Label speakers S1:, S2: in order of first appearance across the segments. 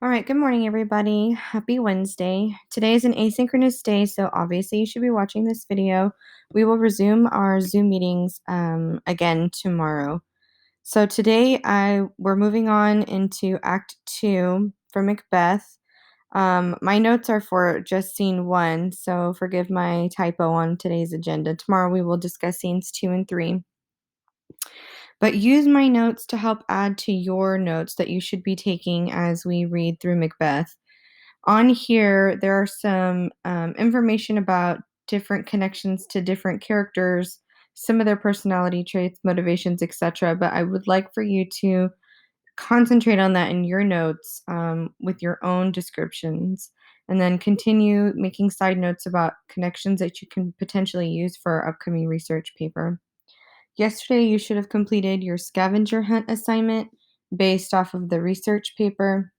S1: All right, good morning, everybody. Happy Wednesday. Today is an asynchronous day, so obviously you should be watching this video. We will resume our Zoom meetings again tomorrow. So today we're moving on into Act 2 for Macbeth. My notes are for just scene 1, so forgive my typo on today's agenda. Tomorrow we will discuss scenes 2 and 3. But use my notes to help add to your notes that you should be taking as we read through Macbeth. On here, there are some information about different connections to different characters, some of their personality traits, motivations, etc. But I would like for you to concentrate on that in your notes with your own descriptions, and then continue making side notes about connections that you can potentially use for our upcoming research paper. Yesterday, you should have completed your scavenger hunt assignment based off of the research paper.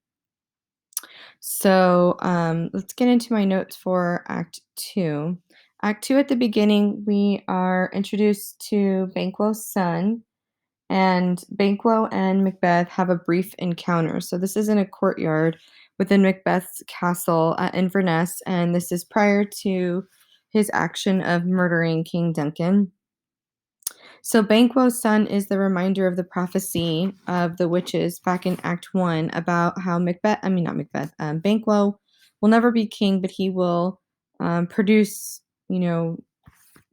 S1: So let's get into my notes for Act 2. Act 2, at the beginning, we are introduced to Banquo's son, and Banquo and Macbeth have a brief encounter. So this is in a courtyard within Macbeth's castle at Inverness, and this is prior to his action of murdering King Duncan. So Banquo's son is the reminder of the prophecy of the witches back in Act 1 about how Banquo will never be king, but he will produce,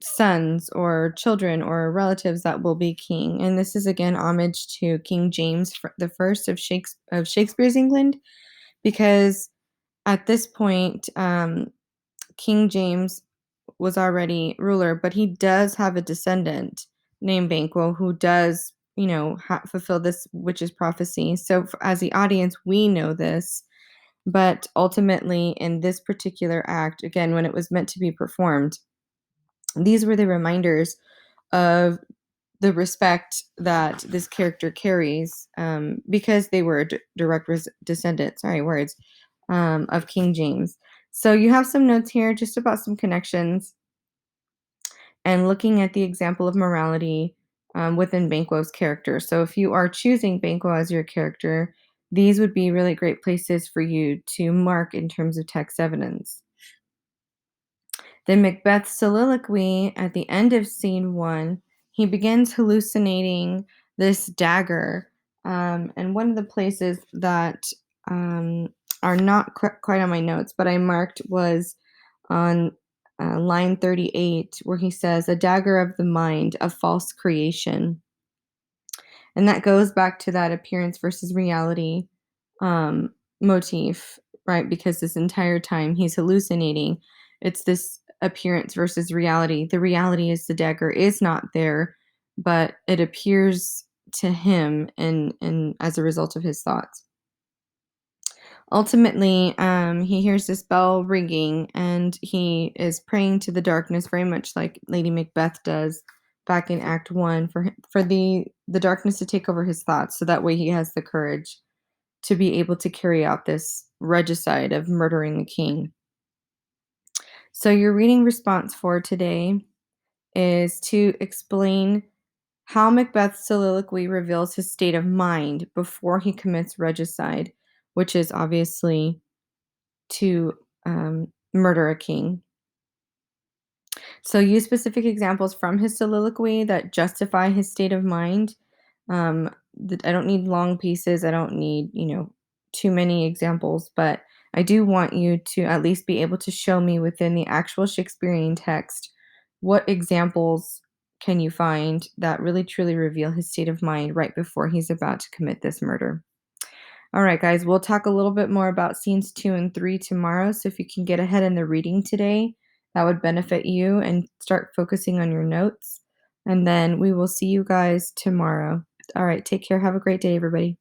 S1: sons or children or relatives that will be king. And this is again homage to King James the First of Shakespeare's England, because at this point, King James was already ruler, but he does have a descendant named Banquo who does, fulfill this witch's prophecy. So, as the audience, we know this, but ultimately, in this particular act, again, when it was meant to be performed, these were the reminders of the respect that this character carries, because they were a direct descendant, of King James. So you have some notes here just about some connections and looking at the example of morality within Banquo's character. So if you are choosing Banquo as your character, these would be really great places for you to mark in terms of text evidence. Then Macbeth's soliloquy at the end of scene 1, he begins hallucinating this dagger. And one of the places that are not quite on my notes, but I marked, was on line 38, where he says, "A dagger of the mind, a false creation." And that goes back to that appearance versus reality motif, right? Because this entire time he's hallucinating, it's this appearance versus reality. The reality is the dagger is not there, but it appears to him and as a result of his thoughts. Ultimately, he hears this bell ringing, and he is praying to the darkness, very much like Lady Macbeth does back in Act 1, for the darkness to take over his thoughts, so that way he has the courage to be able to carry out this regicide of murdering the king. So your reading response for today is to explain how Macbeth's soliloquy reveals his state of mind before he commits regicide, which is obviously to murder a king. So use specific examples from his soliloquy that justify his state of mind. I don't need long pieces. I don't need, too many examples, but I do want you to at least be able to show me within the actual Shakespearean text what examples can you find that really truly reveal his state of mind right before he's about to commit this murder. All right, guys, we'll talk a little bit more about scenes 2 and 3 tomorrow. So if you can get ahead in the reading today, that would benefit you, and start focusing on your notes. And then we will see you guys tomorrow. All right, take care. Have a great day, everybody.